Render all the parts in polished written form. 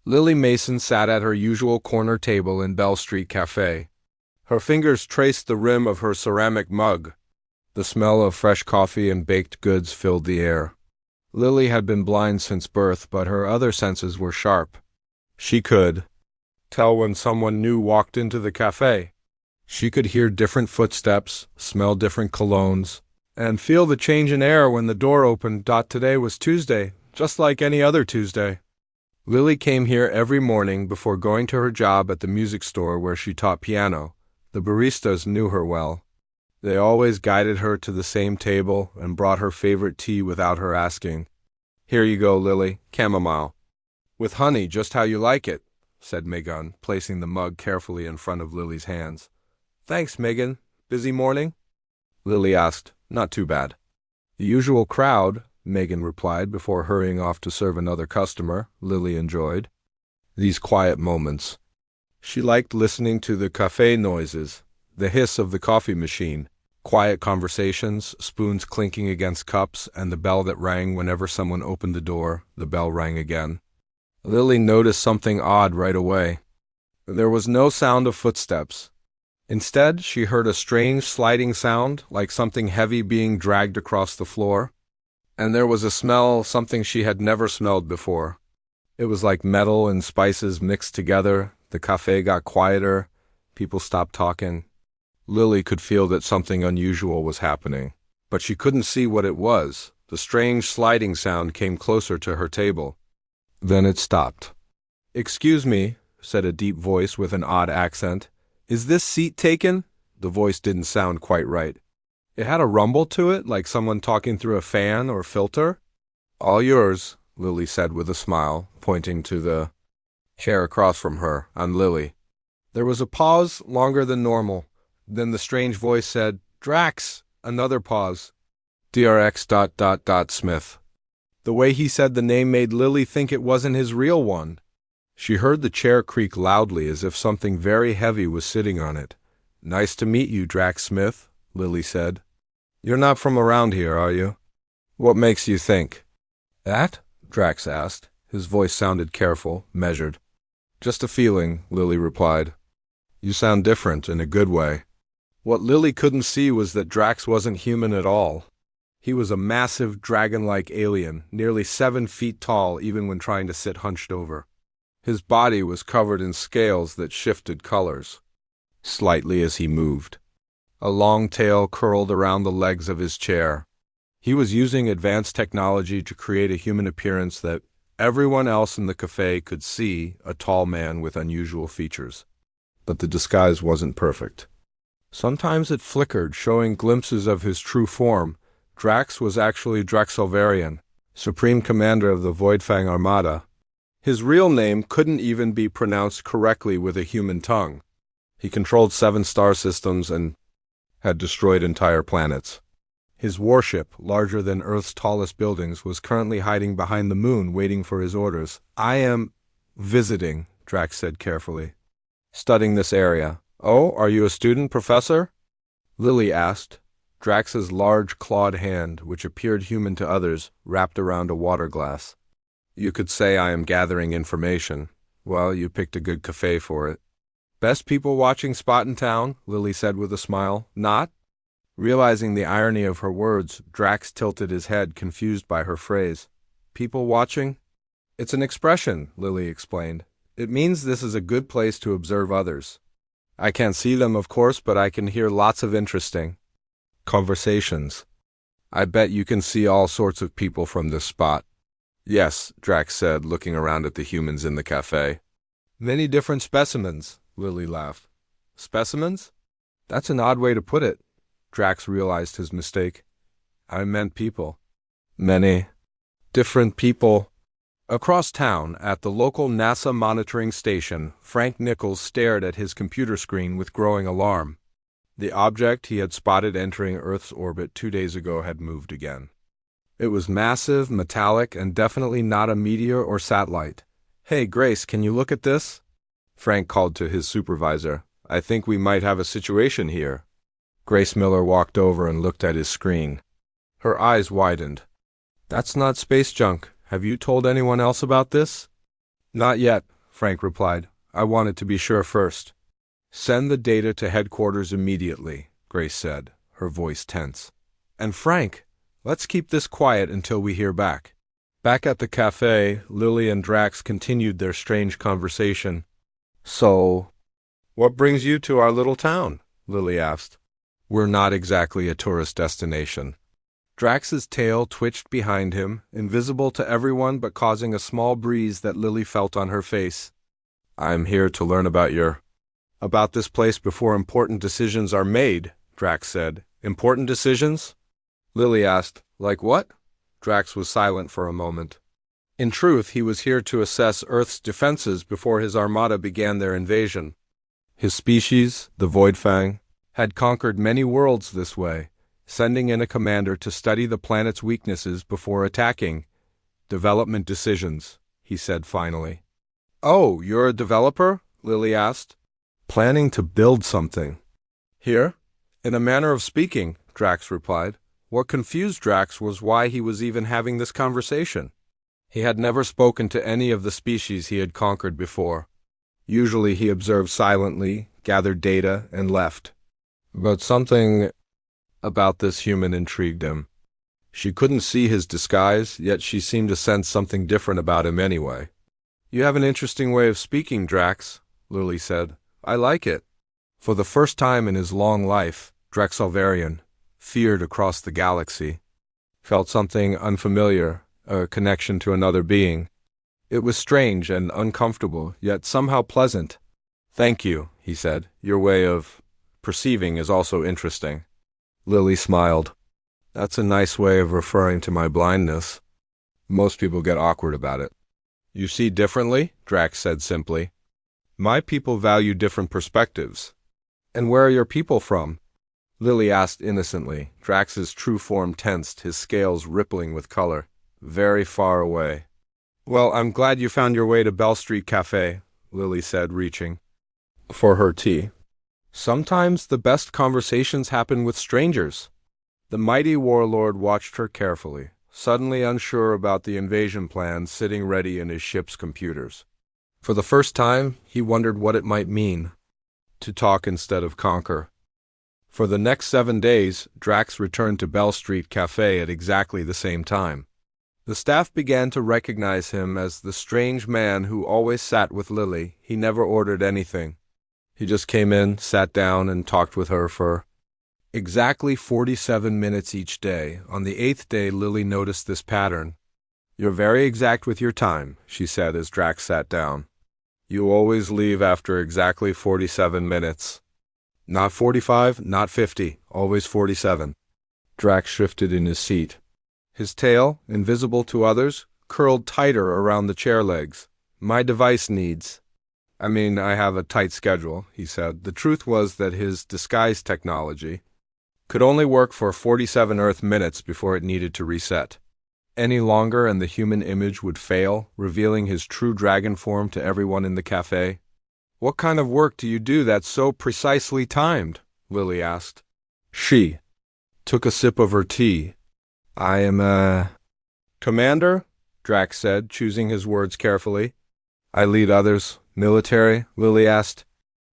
Lily Mason sat at her usual corner table in Bell Street Café. Her fingers traced the rim of her ceramic mug. The smell of fresh coffee and baked goods filled the air. Lily had been blind since birth, but her other senses were sharp. She could tell when someone new walked into the café. She could hear different footsteps, smell different colognes, and feel the change in air when the door opened. Today was Tuesday, just like any other Tuesday. Lily came here every morning before going to her job at the music store where she taught piano. The baristas knew her well. They always guided her to the same table and brought her favorite tea without her asking. "Here you go, Lily, chamomile. With honey, just how you like it," said Megan, placing the mug carefully in front of Lily's hands. "Thanks, Megan. Busy morning?" Lily asked. "Not too bad." "The usual crowd," Megan replied before hurrying off to serve another customer. Lily enjoyed these quiet moments. She liked listening to the café noises, the hiss of the coffee machine, quiet conversations, spoons clinking against cups, and the bell that rang whenever someone opened the door. The bell rang again. Lily noticed something odd right away. There was no sound of footsteps. Instead, she heard a strange sliding sound, like something heavy being dragged across the floor. And there was a smell, something she had never smelled before. It was like metal and spices mixed together. The café got quieter. People stopped talking. Lily could feel that something unusual was happening, but she couldn't see what it was. The strange sliding sound came closer to her table. Then it stopped. "Excuse me," said a deep voice with an odd accent. "Is this seat taken?" The voice didn't sound quite right. It had a rumble to it, like someone talking through a fan or filter. "All yours," Lily said with a smile, pointing to the chair across from her, and Lily. There was a pause, longer than normal. Then the strange voice said, "Drax!" Another pause. "DRX ... Smith." The way he said the name made Lily think it wasn't his real one. She heard the chair creak loudly as if something very heavy was sitting on it. "Nice to meet you, Drax Smith," Lily said. "You're not from around here, are you?" "What makes you think that?" Drax asked. His voice sounded careful, measured. "Just a feeling," Lily replied. "You sound different in a good way." What Lily couldn't see was that Drax wasn't human at all. He was a massive, dragon-like alien, nearly 7 feet tall even when trying to sit hunched over. His body was covered in scales that shifted colors slightly as he moved. A long tail curled around the legs of his chair. He was using advanced technology to create a human appearance that everyone else in the café could see, a tall man with unusual features. But the disguise wasn't perfect. Sometimes it flickered, showing glimpses of his true form. Drax was actually Draxelvarian, Supreme Commander of the Voidfang Armada. His real name couldn't even be pronounced correctly with a human tongue. He controlled 7 star systems and had destroyed entire planets. His warship, larger than Earth's tallest buildings, was currently hiding behind the moon waiting for his orders. "I am visiting," Drax said carefully. "Studying this area." "Oh, are you a student, Professor?" Lily asked. Drax's large clawed hand, which appeared human to others, wrapped around a water glass. "You could say I am gathering information." "Well, you picked a good café for it." "Best people watching spot in town," Lily said with a smile. "Not?" Realizing the irony of her words, Drax tilted his head, confused by her phrase. "People watching?" "It's an expression," Lily explained. "It means this is a good place to observe others. I can't see them, of course, but I can hear lots of interesting conversations. I bet you can see all sorts of people from this spot." "Yes," Drax said, looking around at the humans in the café. "Many different specimens," Lily laughed. "Specimens? That's an odd way to put it." Drax realized his mistake. "I meant people." "Many different people." Across town, at the local NASA monitoring station, Frank Nichols stared at his computer screen with growing alarm. The object he had spotted entering Earth's orbit 2 days ago had moved again. It was massive, metallic, and definitely not a meteor or satellite. "Hey, Grace, can you look at this?" Frank called to his supervisor. "I think we might have a situation here." Grace Miller walked over and looked at his screen. Her eyes widened. "That's not space junk. Have you told anyone else about this?" "Not yet," Frank replied. I wanted to be sure first. Send the data to headquarters immediately, Grace said, her voice tense. And Frank, let's keep this quiet until we hear back. Back at the cafe, Lily and Drax continued their strange conversation. So, what brings you to our little town? Lily asked. We're not exactly a tourist destination. Drax's tail twitched behind him, invisible to everyone but causing a small breeze that Lily felt on her face. I'm here to learn about this place before important decisions are made, Drax said. Important decisions? Lily asked. Like what? Drax was silent for a moment. In truth, he was here to assess Earth's defenses before his armada began their invasion. His species, the Voidfang, had conquered many worlds this way, sending in a commander to study the planet's weaknesses before attacking. Development decisions, he said finally. Oh, you're a developer? Lily asked. Planning to build something. Here? In a manner of speaking, Drax replied. What confused Drax was why he was even having this conversation. He had never spoken to any of the species he had conquered before. Usually he observed silently, gathered data, and left. But something about this human intrigued him. She couldn't see his disguise, yet she seemed to sense something different about him anyway. You have an interesting way of speaking, Drax, Lily said. I like it. For the first time in his long life, Drax Alvarian, feared across the galaxy, felt something unfamiliar, a connection to another being. It was strange and uncomfortable, yet somehow pleasant. Thank you, he said. Your way of perceiving is also interesting. Lily smiled. That's a nice way of referring to my blindness. Most people get awkward about it. You see differently? Drax said simply. My people value different perspectives. And where are your people from? Lily asked innocently. Drax's true form tensed, his scales rippling with color. Very far away. Well, I'm glad you found your way to Bell Street Café, Lily said, reaching for her tea. Sometimes the best conversations happen with strangers. The mighty warlord watched her carefully, suddenly unsure about the invasion plan sitting ready in his ship's computers. For the first time, he wondered what it might mean to talk instead of conquer. For the next 7 days, Drax returned to Bell Street Café at exactly the same time. The staff began to recognize him as the strange man who always sat with Lily. He never ordered anything. He just came in, sat down, and talked with her for exactly 47 minutes each day. On the 8th day, Lily noticed this pattern. You're very exact with your time, she said as Drax sat down. You always leave after exactly 47 minutes. Not 45, not 50, always 47. Drax shifted in his seat. His tail, invisible to others, curled tighter around the chair legs. My device needs. I have a tight schedule, he said. The truth was that his disguise technology could only work for 47 Earth minutes before it needed to reset. Any longer and the human image would fail, revealing his true dragon form to everyone in the cafe. What kind of work do you do that's so precisely timed? Lily asked. She took a sip of her tea. I am a commander, Drax said, choosing his words carefully. I lead others. Military? Lily asked.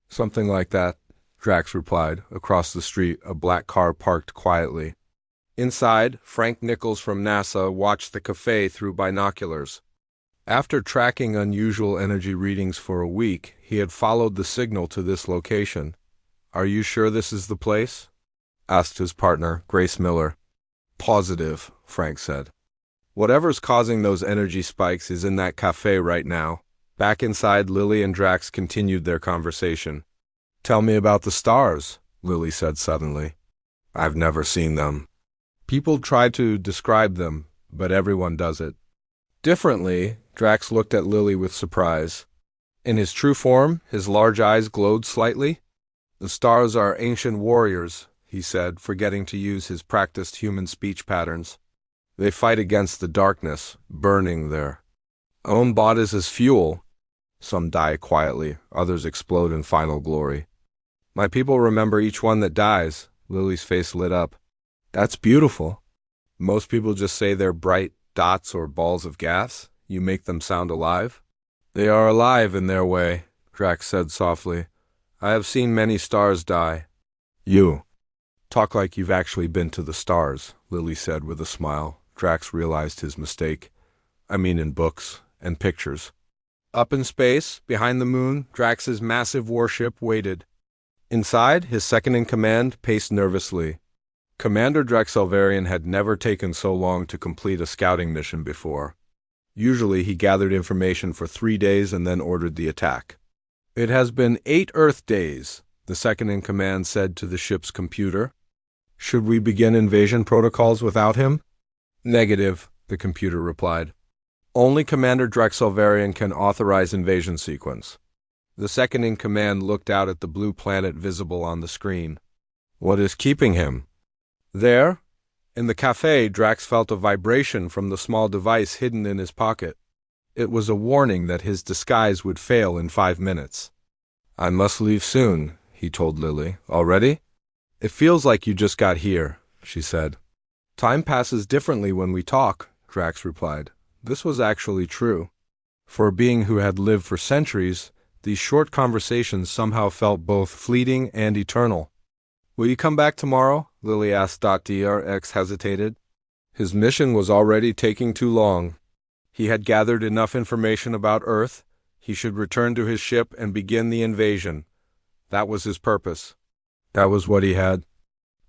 Something like that, Drax replied. Across the street, a black car parked quietly. Inside, Frank Nichols from NASA watched the cafe through binoculars. After tracking unusual energy readings for a week, he had followed the signal to this location. Are you sure this is the place? Asked his partner, Grace Miller. Positive, Frank said. Whatever's causing those energy spikes is in that cafe right now. Back inside, Lily and Drax continued their conversation. Tell me about the stars, Lily said suddenly. I've never seen them. People try to describe them, but everyone does it differently. Drax looked at Lily with surprise. In his true form, his large eyes glowed slightly. The stars are ancient warriors, he said, forgetting to use his practiced human speech patterns. They fight against the darkness, burning their own bodies as fuel. Some die quietly, others explode in final glory. My people remember each one that dies. Lily's face lit up. That's beautiful. Most people just say they're bright dots or balls of gas. You make them sound alive. They are alive in their way, Drax said softly. I have seen many stars die. You talk like you've actually been to the stars, Lily said with a smile. Drax realized his mistake. I mean in books and pictures. Up in space, behind the moon, Drax's massive warship waited. Inside, his second-in-command paced nervously. Commander Drax Elvarian had never taken so long to complete a scouting mission before. Usually he gathered information for 3 days and then ordered the attack. It has been 8 Earth days, the second-in-command said to the ship's computer. Should we begin invasion protocols without him? Negative, the computer replied. Only Commander Drax Elvarian can authorize invasion sequence. The second-in-command looked out at the blue planet visible on the screen. What is keeping him? There, in the café, Drax felt a vibration from the small device hidden in his pocket. It was a warning that his disguise would fail in 5 minutes. I must leave soon, he told Lily. Already? It feels like you just got here, she said. Time passes differently when we talk, Drax replied. This was actually true. For a being who had lived for centuries, these short conversations somehow felt both fleeting and eternal. Will you come back tomorrow? Lily asked. Drx hesitated. His mission was already taking too long. He had gathered enough information about Earth. He should return to his ship and begin the invasion. That was his purpose. That was what he had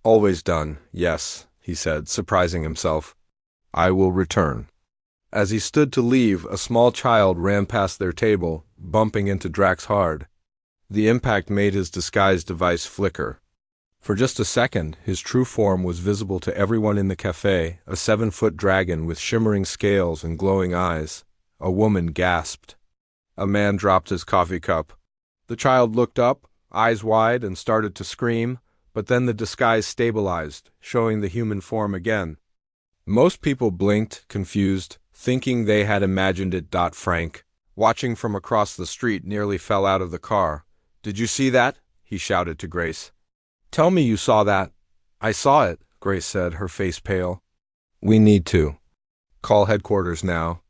always done. Yes, he said, surprising himself. I will return. As he stood to leave, a small child ran past their table, bumping into Drax hard. The impact made his disguise device flicker. For just a second, his true form was visible to everyone in the café, a 7-foot dragon with shimmering scales and glowing eyes. A woman gasped. A man dropped his coffee cup. The child looked up, eyes wide, and started to scream, but then the disguise stabilized, showing the human form again. Most people blinked, confused, thinking they had imagined it. Frank, watching from across the street, nearly fell out of the car. Did you see that? He shouted to Grace. Tell me you saw that. I saw it, Grace said, her face pale. We need to call headquarters now.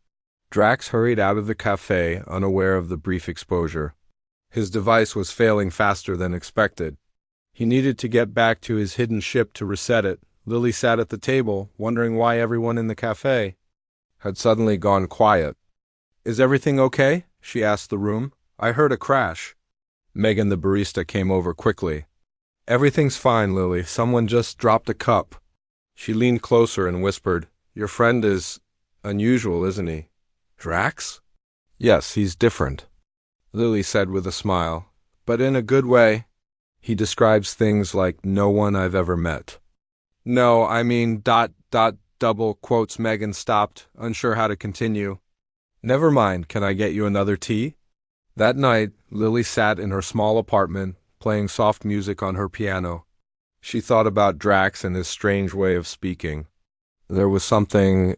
Drax hurried out of the café, unaware of the brief exposure. His device was failing faster than expected. He needed to get back to his hidden ship to reset it. Lily sat at the table, wondering why everyone in the café had suddenly gone quiet. Is everything okay? She asked the room. I heard a crash. Megan the barista came over quickly. Everything's fine, Lily. Someone just dropped a cup. She leaned closer and whispered, Your friend is unusual, isn't he? Drax? Yes, he's different, Lily said with a smile, but in a good way. He describes things like no one I've ever met. No, I mean ... double quotes. Megan stopped, unsure how to continue. Never mind, can I get you another tea? That night, Lily sat in her small apartment, playing soft music on her piano. She thought about Drax and his strange way of speaking. There was something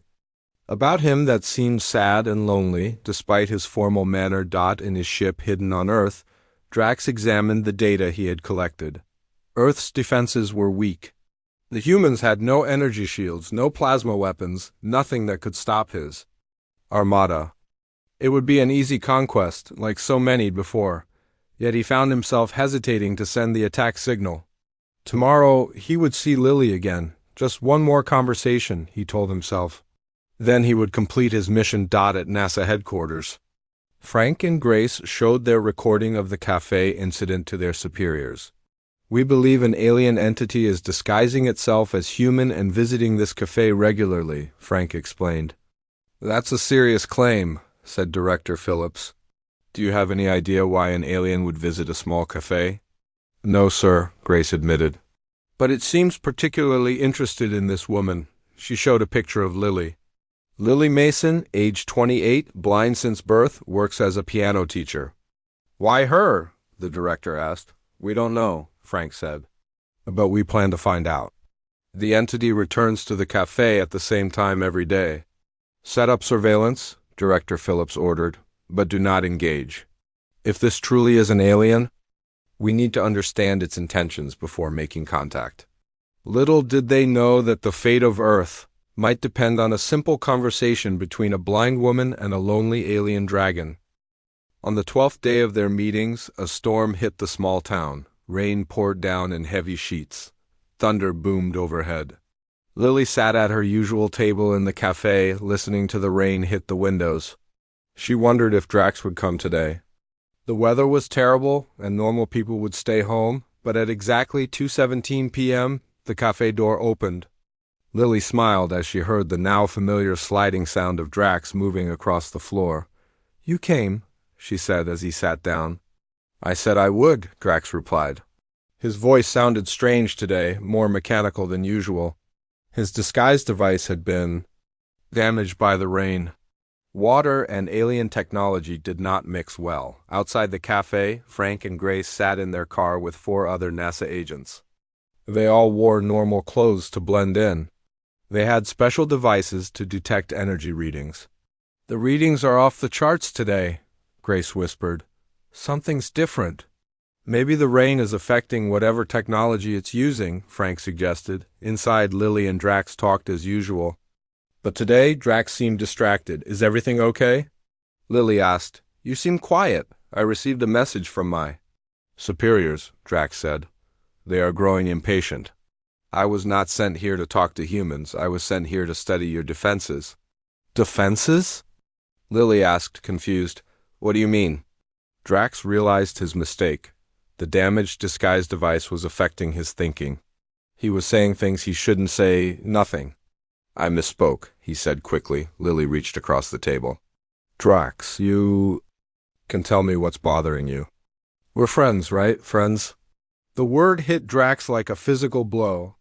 about him that seemed sad and lonely, despite his formal manner. In his ship hidden on Earth, Drax examined the data he had collected. Earth's defenses were weak. The humans had no energy shields, no plasma weapons, nothing that could stop his armada. It would be an easy conquest, like so many before, yet he found himself hesitating to send the attack signal. Tomorrow he would see Lily again. Just one more conversation, he told himself. Then he would complete his mission. At NASA headquarters, Frank and Grace showed their recording of the café incident to their superiors. We believe an alien entity is disguising itself as human and visiting this café regularly, Frank explained. That's a serious claim, said Director Phillips. Do you have any idea why an alien would visit a small café? No, sir, Grace admitted. But it seems particularly interested in this woman. She showed a picture of Lily. Lily Mason, age 28, blind since birth, works as a piano teacher. Why her? The director asked. We don't know, Frank said. But we plan to find out. The entity returns to the café at the same time every day. Set up surveillance, Director Phillips ordered, but do not engage. If this truly is an alien, we need to understand its intentions before making contact. Little did they know that the fate of Earth might depend on a simple conversation between a blind woman and a lonely alien dragon. On the 12th day of their meetings, a storm hit the small town. Rain poured down in heavy sheets. Thunder boomed overhead. Lily sat at her usual table in the cafe, listening to the rain hit the windows. She wondered if Drax would come today. The weather was terrible, and normal people would stay home, but at exactly 2:17 p.m., the cafe door opened. Lily smiled as she heard the now familiar sliding sound of Drax moving across the floor. "You came," she said as he sat down. "I said I would," Drax replied. His voice sounded strange today, more mechanical than usual. His disguise device had been damaged by the rain. Water and alien technology did not mix well. Outside the cafe, Frank and Grace sat in their car with 4 other NASA agents. They all wore normal clothes to blend in. They had special devices to detect energy readings. "The readings are off the charts today," Grace whispered. "Something's different." "Maybe the rain is affecting whatever technology it's using," Frank suggested. Inside, Lily and Drax talked as usual. But today, Drax seemed distracted. "Is everything okay?" Lily asked. "You seem quiet. I received a message from my superiors," Drax said. "They are growing impatient. I was not sent here to talk to humans. I was sent here to study your defenses." "Defenses?" Lily asked, confused. "What do you mean?" Drax realized his mistake. The damaged disguise device was affecting his thinking. He was saying things he shouldn't say. Nothing. "I misspoke," he said quickly. Lily reached across the table. "Drax, you can tell me what's bothering you. We're friends, right? Friends?" The word hit Drax like a physical blow.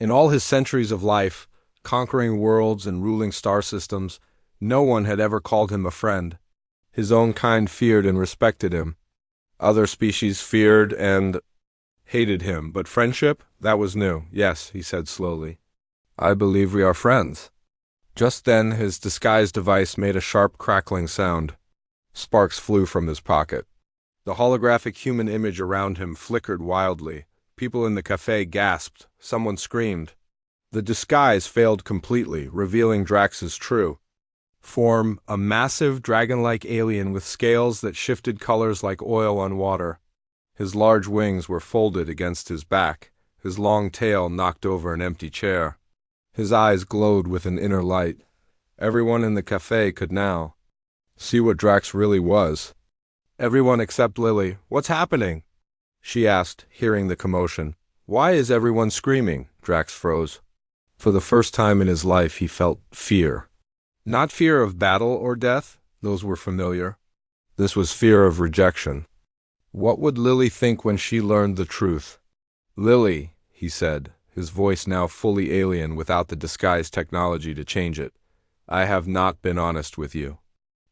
In all his centuries of life, conquering worlds and ruling star systems, no one had ever called him a friend. His own kind feared and respected him. Other species feared and hated him, but friendship, that was new. "Yes," he said slowly. "I believe we are friends." Just then, his disguise device made a sharp crackling sound. Sparks flew from his pocket. The holographic human image around him flickered wildly. People in the cafe gasped. Someone screamed. The disguise failed completely, revealing Drax's true form, a massive dragon-like alien with scales that shifted colors like oil on water. His large wings were folded against his back, his long tail knocked over an empty chair. His eyes glowed with an inner light. Everyone in the cafe could now see what Drax really was. Everyone except Lily. "What's happening?" she asked, hearing the commotion. "Why is everyone screaming?" Drax froze. For the first time in his life, he felt fear. Not fear of battle or death, those were familiar. This was fear of rejection. What would Lily think when she learned the truth? "Lily," he said, his voice now fully alien without the disguise technology to change it. "I have not been honest with you."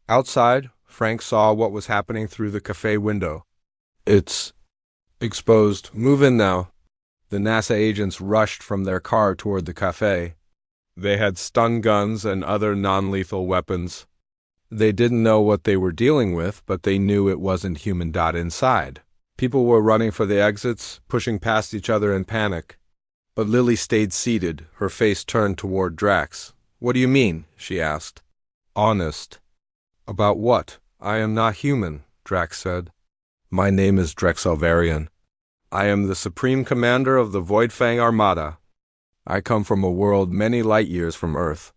Outside, Frank saw what was happening through the cafe window. "It's exposed. Move in now." The NASA agents rushed from their car toward the cafe. They had stun guns and other non-lethal weapons. They didn't know what they were dealing with, but they knew it wasn't human. Inside, people were running for the exits, pushing past each other in panic. But Lily stayed seated, her face turned toward Drax. "What do you mean?" she asked. "Honest." "About what?" "I am not human," Drax said. "My name is Drexelvarian. I am the Supreme Commander of the Voidfang Armada. I come from a world many light years from Earth."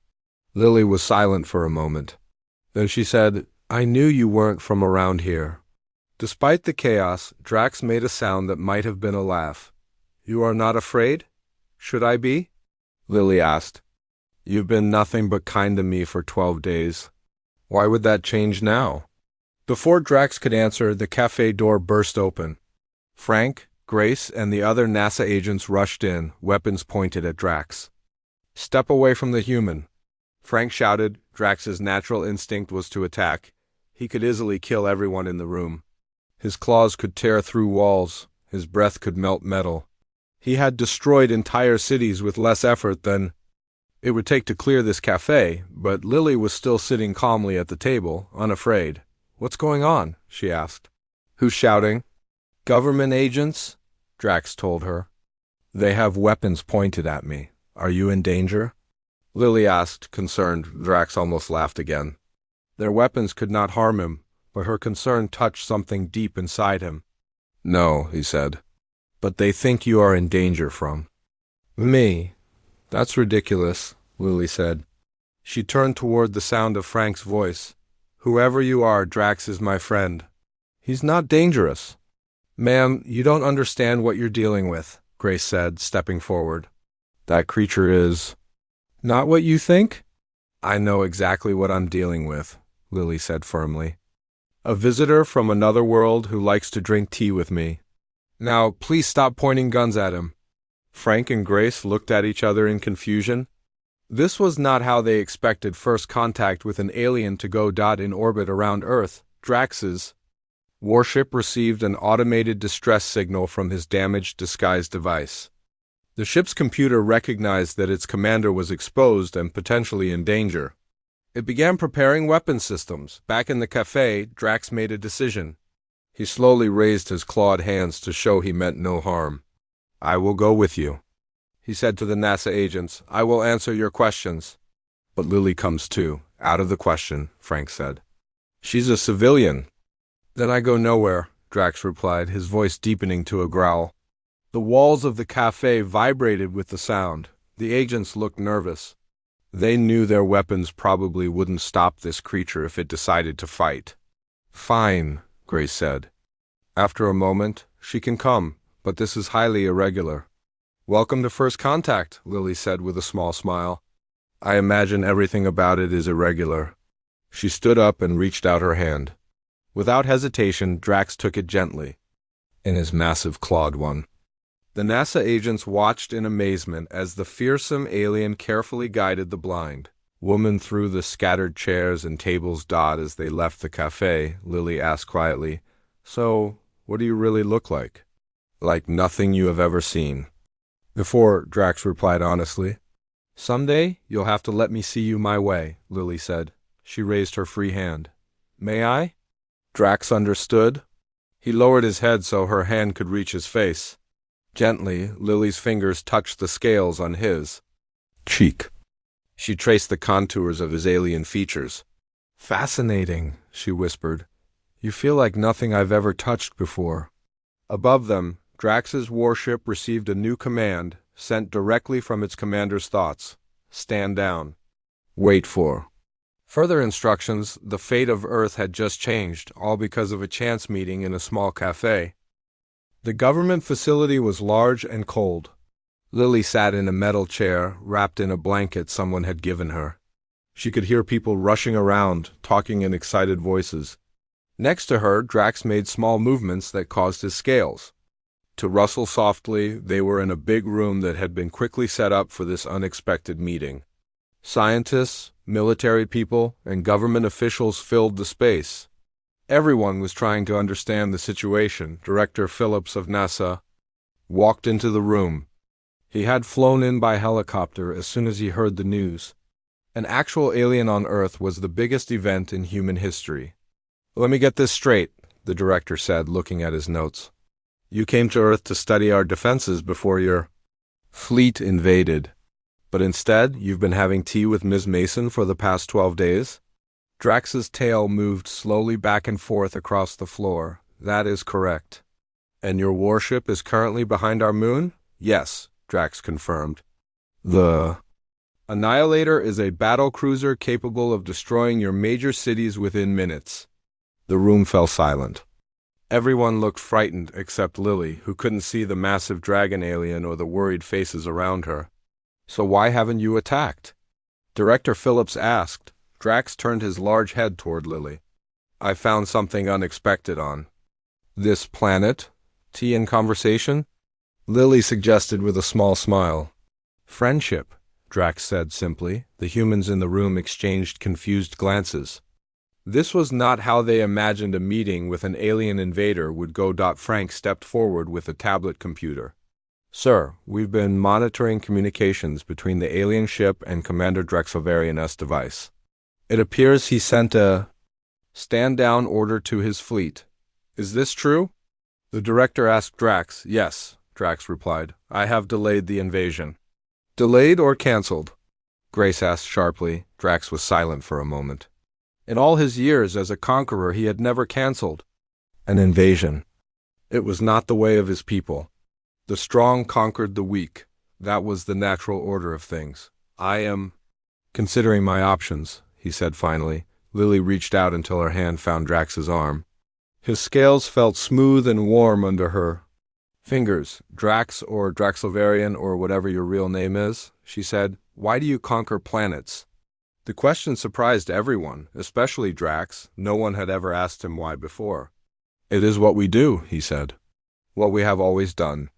Lily was silent for a moment. Then she said, "I knew you weren't from around here." Despite the chaos, Drax made a sound that might have been a laugh. "You are not afraid? Should I be?" Lily asked. "You've been nothing but kind to me for 12 days. Why would that change now?" Before Drax could answer, the cafe door burst open. Frank, Grace, and the other NASA agents rushed in, weapons pointed at Drax. "Step away from the human," Frank shouted. Drax's natural instinct was to attack. He could easily kill everyone in the room. His claws could tear through walls. His breath could melt metal. He had destroyed entire cities with less effort than it would take to clear this cafe, but Lily was still sitting calmly at the table, unafraid. "What's going on?" she asked. "Who's shouting?" "Government agents," Drax told her. "They have weapons pointed at me. Are you in danger?" Lily asked, concerned. Drax almost laughed again. Their weapons could not harm him. but her concern touched something deep inside him. "No," he said, "but they think you are in danger from me." "That's ridiculous," Lily said. She turned toward the sound of Frank's voice. "Whoever you are, Drax is my friend. He's not dangerous." "Ma'am, you don't understand what you're dealing with," Grace said, stepping forward. "That creature is not what you think?" "I know exactly what I'm dealing with," Lily said firmly. "A visitor from another world who likes to drink tea with me. Now, please stop pointing guns at him." Frank and Grace looked at each other in confusion. This was not how they expected first contact with an alien to go. In orbit around Earth, Drax's warship received an automated distress signal from his damaged disguise device. The ship's computer recognized that its commander was exposed and potentially in danger. It began preparing weapon systems. Back in the café, Drax made a decision. He slowly raised his clawed hands to show he meant no harm. "I will go with you," he said to the NASA agents. "I will answer your questions." "But Lily comes too." "Out of the question," Frank said. "She's a civilian." "Then I go nowhere," Drax replied, his voice deepening to a growl. The walls of the café vibrated with the sound. The agents looked nervous. They knew their weapons probably wouldn't stop this creature if it decided to fight. "Fine," Grace said. After a moment, "She can come, but this is highly irregular." "Welcome to First Contact," Lily said with a small smile. "I imagine everything about it is irregular." She stood up and reached out her hand. Without hesitation, Drax took it gently, in his massive clawed one. The NASA agents watched in amazement as the fearsome alien carefully guided the blind woman through the scattered chairs and tables. As they left the café, Lily asked quietly, "So, what do you really look like?" "Like nothing you have ever seen before," Drax replied honestly. "Someday, you'll have to let me see you my way," Lily said. She raised her free hand. "May I?" Drax understood. He lowered his head so her hand could reach his face. Gently, Lily's fingers touched the scales on his cheek. She traced the contours of his alien features. "Fascinating," she whispered. "You feel like nothing I've ever touched before." Above them, Drax's warship received a new command, sent directly from its commander's thoughts. "Stand down. Wait for further instructions." The fate of Earth had just changed, all because of a chance meeting in a small café. The government facility was large and cold. Lily sat in a metal chair, wrapped in a blanket someone had given her. She could hear people rushing around, talking in excited voices. Next to her, Drax made small movements that caused his scales to rustle softly. They were in a big room that had been quickly set up for this unexpected meeting. Scientists, military people, and government officials filled the space. Everyone was trying to understand the situation. Director Phillips of NASA walked into the room. He had flown in by helicopter as soon as he heard the news. An actual alien on Earth was the biggest event in human history. "Let me get this straight," the director said, looking at his notes. "You came to Earth to study our defenses before your fleet invaded. But instead, you've been having tea with Ms. Mason for the past 12 days? Drax's tail moved slowly back and forth across the floor. "That is correct." "And your warship is currently behind our moon?" "Yes," Drax confirmed. "The Annihilator is a battle cruiser capable of destroying your major cities within minutes." The room fell silent. Everyone looked frightened except Lily, who couldn't see the massive dragon alien or the worried faces around her. "So why haven't you attacked?" Director Phillips asked. Drax turned his large head toward Lily. "I found something unexpected on this planet." "Tea and conversation?" Lily suggested with a small smile. "Friendship," Drax said simply. The humans in the room exchanged confused glances. This was not how they imagined a meeting with an alien invader would go. Frank stepped forward with a tablet computer. "Sir, we've been monitoring communications between the alien ship and Commander Drexelvarian's device. It appears he sent a stand-down order to his fleet. Is this true?" The director asked Drax. "Yes," Drax replied. "I have delayed the invasion." "Delayed or canceled?" Grace asked sharply. Drax was silent for a moment. In all his years as a conqueror, he had never canceled an invasion. It was not the way of his people. The strong conquered the weak. That was the natural order of things. I am considering my options, he said finally. Lily reached out until her hand found Drax's arm. His scales felt smooth and warm under her fingers. Drax, or Draxilvarian, or whatever your real name is, she said. Why do you conquer planets? The question surprised everyone, especially Drax. No one had ever asked him why before. It is what we do, he said. What we have always done.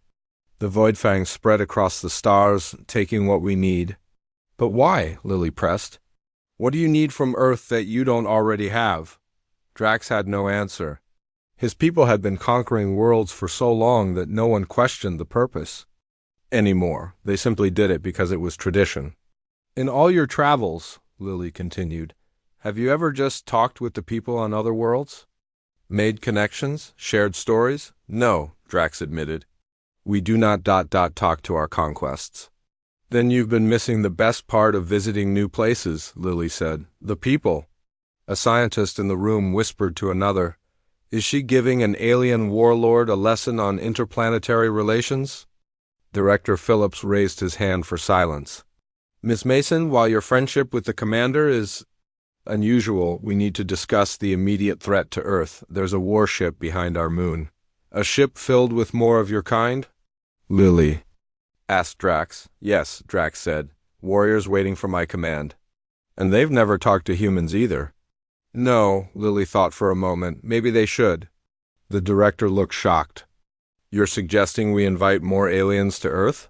The Voidfangs spread across the stars, taking what we need. But why? Lily pressed. What do you need from Earth that you don't already have? Drax had no answer. His people had been conquering worlds for so long that no one questioned the purpose anymore. They simply did it because it was tradition. In all your travels, Lily continued, have you ever just talked with the people on other worlds? Made connections? Shared stories? No, Drax admitted. We do not talk to our conquests. Then you've been missing the best part of visiting new places, Lily said. The people. A scientist in the room whispered to another. Is she giving an alien warlord a lesson on interplanetary relations? Director Phillips raised his hand for silence. Miss Mason, while your friendship with the commander is unusual, we need to discuss the immediate threat to Earth. There's a warship behind our moon. A ship filled with more of your kind? Lily asked Drax. Yes, Drax said. Warriors waiting for my command. And they've never talked to humans either. No, Lily thought for a moment. Maybe they should. The director looked shocked. You're suggesting we invite more aliens to Earth?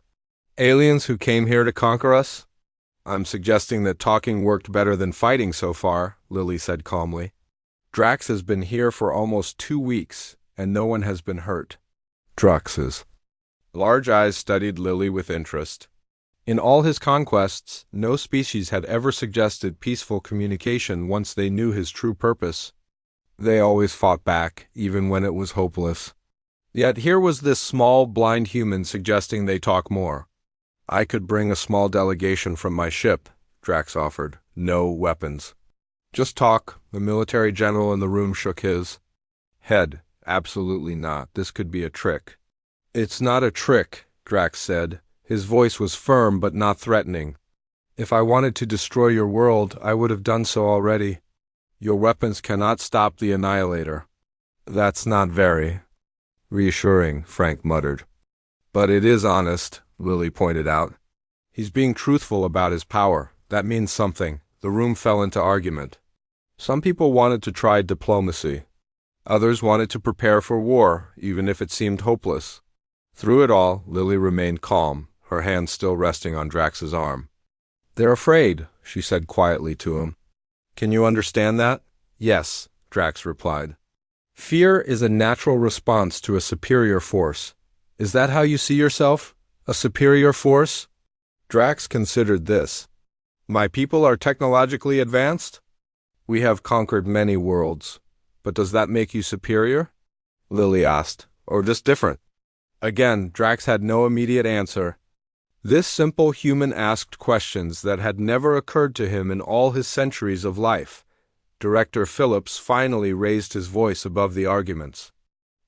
Aliens who came here to conquer us? I'm suggesting that talking worked better than fighting so far, Lily said calmly. Drax has been here for almost 2 weeks, and no one has been hurt. Drax's large eyes studied Lily with interest. In all his conquests, no species had ever suggested peaceful communication once they knew his true purpose. They always fought back, even when it was hopeless. Yet here was this small, blind human suggesting they talk more. I could bring a small delegation from my ship, Drax offered. No weapons. Just talk. The military general in the room shook his head. Absolutely not. This could be a trick. It's not a trick, Drax said. His voice was firm but not threatening. If I wanted to destroy your world, I would have done so already. Your weapons cannot stop the Annihilator. That's not very reassuring, Frank muttered. But it is honest, Lily pointed out. He's being truthful about his power. That means something. The room fell into argument. Some people wanted to try diplomacy. Others wanted to prepare for war, even if it seemed hopeless. Through it all, Lily remained calm, her hand still resting on Drax's arm. They're afraid, she said quietly to him. Can you understand that? Yes, Drax replied. Fear is a natural response to a superior force. Is that how you see yourself? A superior force? Drax considered this. My people are technologically advanced? We have conquered many worlds. But does that make you superior? Lily asked. Or just different? Again, Drax had no immediate answer. This simple human asked questions that had never occurred to him in all his centuries of life. Director Phillips finally raised his voice above the arguments.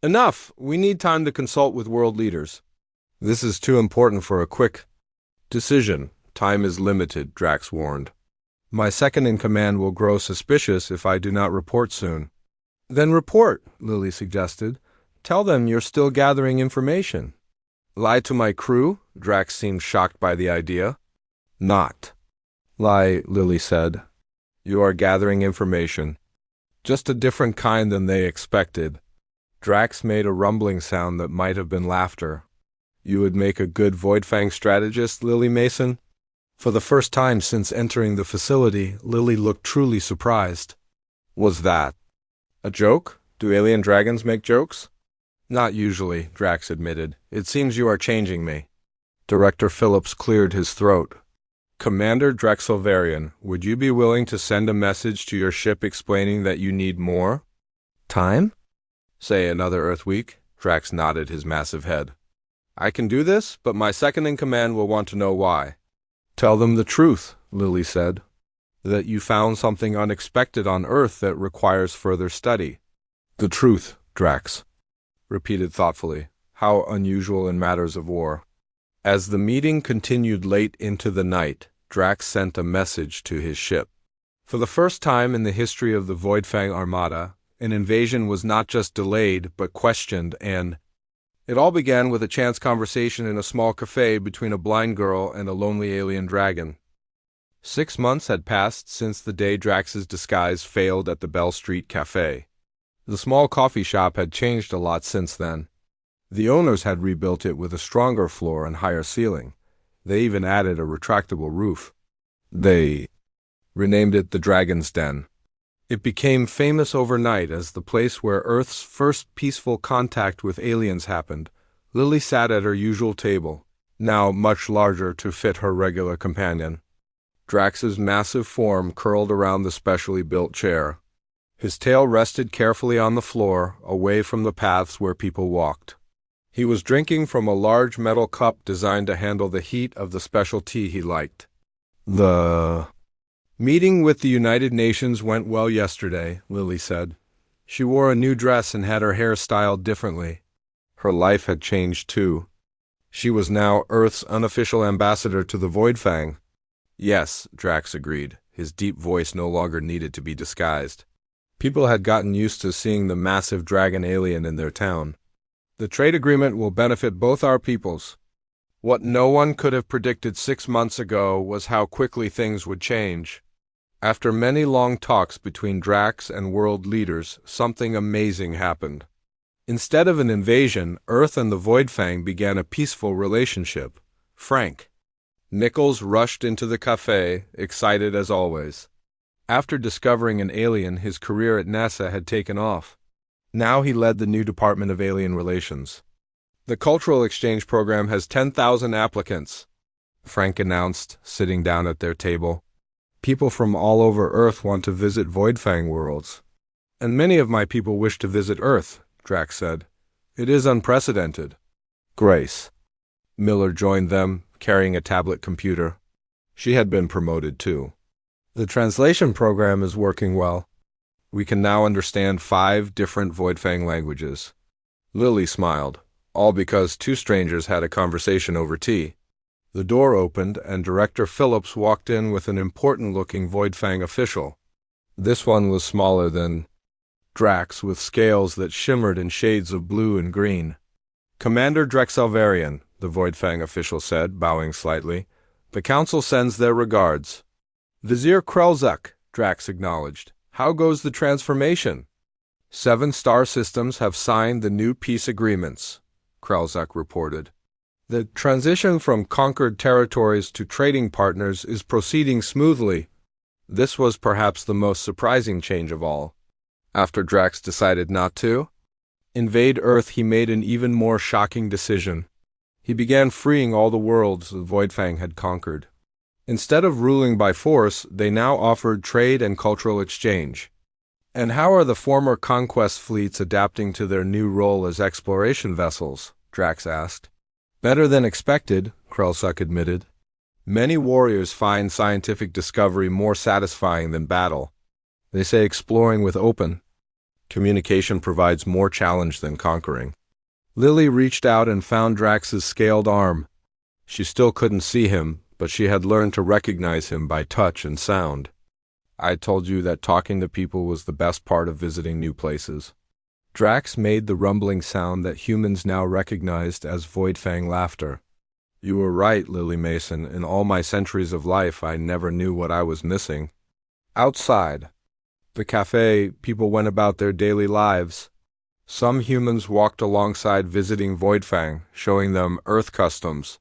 Enough! We need time to consult with world leaders. This is too important for a quick decision. Time is limited, Drax warned. My second-in-command will grow suspicious if I do not report soon. Then report, Lily suggested. Tell them you're still gathering information. Lie to my crew? Drax seemed shocked by the idea. Not lie, Lily said. You are gathering information. Just a different kind than they expected. Drax made a rumbling sound that might have been laughter. You would make a good Voidfang strategist, Lily Mason? For the first time since entering the facility, Lily looked truly surprised. Was that a joke? Do alien dragons make jokes? Not usually, Drax admitted. It seems you are changing me. Director Phillips cleared his throat. Commander Draxilvarian, would you be willing to send a message to your ship explaining that you need more time? Say another Earth week? Drax nodded his massive head. I can do this, but my second-in-command will want to know why. Tell them the truth, Lily said. That you found something unexpected on Earth that requires further study. The truth, Drax repeated thoughtfully. How unusual in matters of war. As the meeting continued late into the night, Drax sent a message to his ship. For the first time in the history of the Voidfang Armada, an invasion was not just delayed but questioned, and it all began with a chance conversation in a small café between a blind girl and a lonely alien dragon. 6 months had passed since the day Drax's disguise failed at the Bell Street Café. The small coffee shop had changed a lot since then. The owners had rebuilt it with a stronger floor and higher ceiling. They even added a retractable roof. They renamed it the Dragon's Den. It became famous overnight as the place where Earth's first peaceful contact with aliens happened. Lily sat at her usual table, now much larger to fit her regular companion. Drax's massive form curled around the specially built chair. His tail rested carefully on the floor, away from the paths where people walked. He was drinking from a large metal cup designed to handle the heat of the special tea he liked. The meeting with the United Nations went well yesterday, Lily said. She wore a new dress and had her hair styled differently. Her life had changed too. She was now Earth's unofficial ambassador to the Voidfang. Yes, Drax agreed. His deep voice no longer needed to be disguised. People had gotten used to seeing the massive dragon alien in their town. The trade agreement will benefit both our peoples. What no one could have predicted 6 months ago was how quickly things would change. After many long talks between Drax and world leaders, something amazing happened. Instead of an invasion, Earth and the Voidfang began a peaceful relationship. Frank Nichols rushed into the café, excited as always. After discovering an alien, his career at NASA had taken off. Now he led the new Department of Alien Relations. The cultural exchange program has 10,000 applicants, Frank announced, sitting down at their table. People from all over Earth want to visit Voidfang worlds. And many of my people wish to visit Earth, Drax said. It is unprecedented. Grace Miller joined them, carrying a tablet computer. She had been promoted too. The translation program is working well. We can now understand 5 different Voidfang languages. Lily smiled, all because 2 strangers had a conversation over tea. The door opened and Director Phillips walked in with an important-looking Voidfang official. This one was smaller than Drax, with scales that shimmered in shades of blue and green. Commander Drexelvarian, the Voidfang official said, bowing slightly. The Council sends their regards. Vizier Krelzak, Drax acknowledged. How goes the transformation? 7 star systems have signed the new peace agreements, Krelzak reported. The transition from conquered territories to trading partners is proceeding smoothly. This was perhaps the most surprising change of all. After Drax decided not to invade Earth, he made an even more shocking decision. He began freeing all the worlds the Voidfang had conquered. Instead of ruling by force, they now offered trade and cultural exchange. And how are the former conquest fleets adapting to their new role as exploration vessels? Drax asked. Better than expected, Krelzak admitted. Many warriors find scientific discovery more satisfying than battle. They say exploring with open communication provides more challenge than conquering. Lily reached out and found Drax's scaled arm. She still couldn't see him, but she had learned to recognize him by touch and sound. I told you that talking to people was the best part of visiting new places. Drax made the rumbling sound that humans now recognized as Voidfang laughter. You were right, Lily Mason. In all my centuries of life, I never knew what I was missing. Outside the café, people went about their daily lives. Some humans walked alongside visiting Voidfang, showing them Earth customs.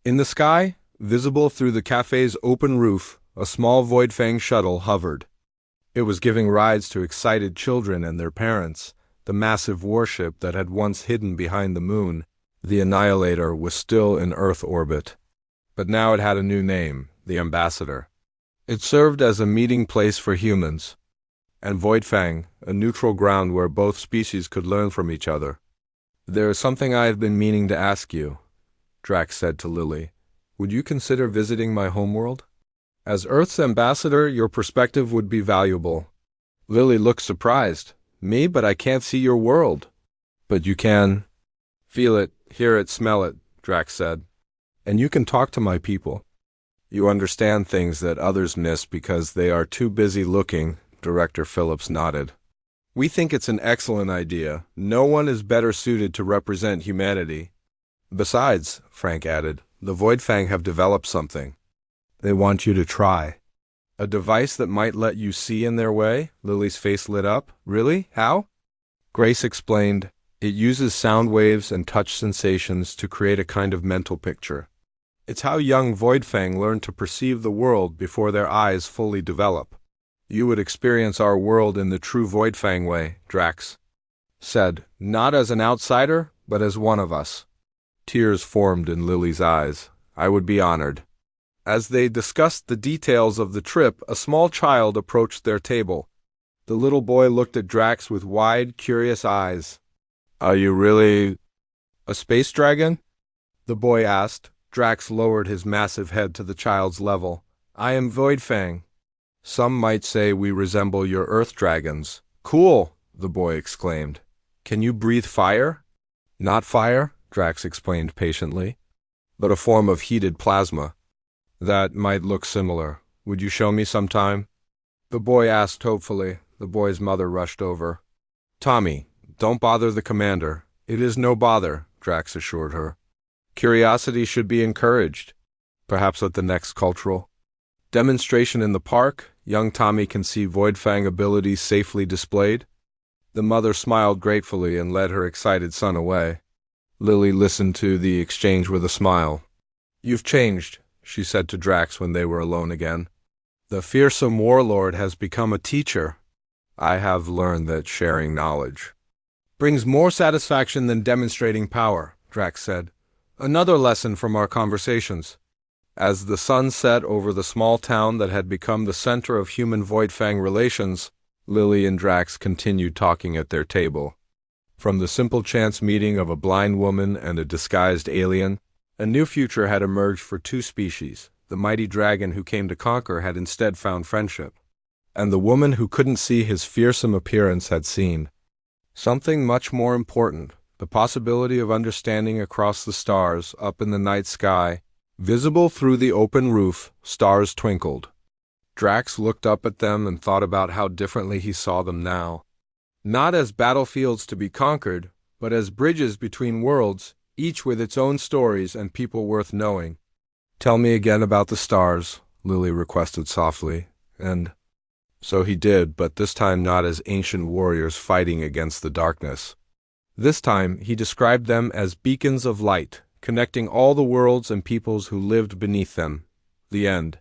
In the sky, visible through the café's open roof, a small Voidfang shuttle hovered. It was giving rides to excited children and their parents. The massive warship that had once hidden behind the moon, the Annihilator, was still in Earth orbit. But now it had a new name, the Ambassador. It served as a meeting place for humans, and Voidfang, a neutral ground where both species could learn from each other. There is something I have been meaning to ask you, Drax said to Lily. Would you consider visiting my homeworld? As Earth's ambassador, your perspective would be valuable. Lily looked surprised. Me, but I can't see your world. But you can. Feel it, hear it, smell it, Drax said. And you can talk to my people. You understand things that others miss because they are too busy looking, Director Phillips nodded. We think it's an excellent idea. No one is better suited to represent humanity. Besides, Frank added, the Voidfang have developed something. They want you to try. A device that might let you see in their way? Lily's face lit up. Really? How? Grace explained, it uses sound waves and touch sensations to create a kind of mental picture. It's how young Voidfang learn to perceive the world before their eyes fully develop. You would experience our world in the true Voidfang way, Drax said, not as an outsider, but as one of us. Tears formed in Lily's eyes. I would be honored. As they discussed the details of the trip, a small child approached their table. The little boy looked at Drax with wide, curious eyes. Are you really a space dragon? The boy asked. Drax lowered his massive head to the child's level. I am Voidfang. Some might say we resemble your Earth dragons. Cool, the boy exclaimed. Can you breathe fire? Not fire, Drax explained patiently, but a form of heated plasma. That might look similar. Would you show me sometime? The boy asked hopefully. The boy's mother rushed over. Tommy, don't bother the commander. It is no bother, Drax assured her. Curiosity should be encouraged. Perhaps at the next cultural demonstration in the park, young Tommy can see Voidfang abilities safely displayed. The mother smiled gratefully and led her excited son away. Lily listened to the exchange with a smile. You've changed, she said to Drax when they were alone again. The fearsome warlord has become a teacher. I have learned that sharing knowledge brings more satisfaction than demonstrating power, Drax said. Another lesson from our conversations. As the sun set over the small town that had become the center of human Voidfang relations, Lily and Drax continued talking at their table. From the simple chance meeting of a blind woman and a disguised alien, a new future had emerged for two species. The mighty dragon who came to conquer had instead found friendship. And the woman who couldn't see his fearsome appearance had seen something much more important, the possibility of understanding across the stars up in the night sky. Visible through the open roof, stars twinkled. Drax looked up at them and thought about how differently he saw them now. Not as battlefields to be conquered, but as bridges between worlds, each with its own stories and people worth knowing. Tell me again about the stars, Lily requested softly, and so he did, but this time not as ancient warriors fighting against the darkness. This time he described them as beacons of light, connecting all the worlds and peoples who lived beneath them. The end.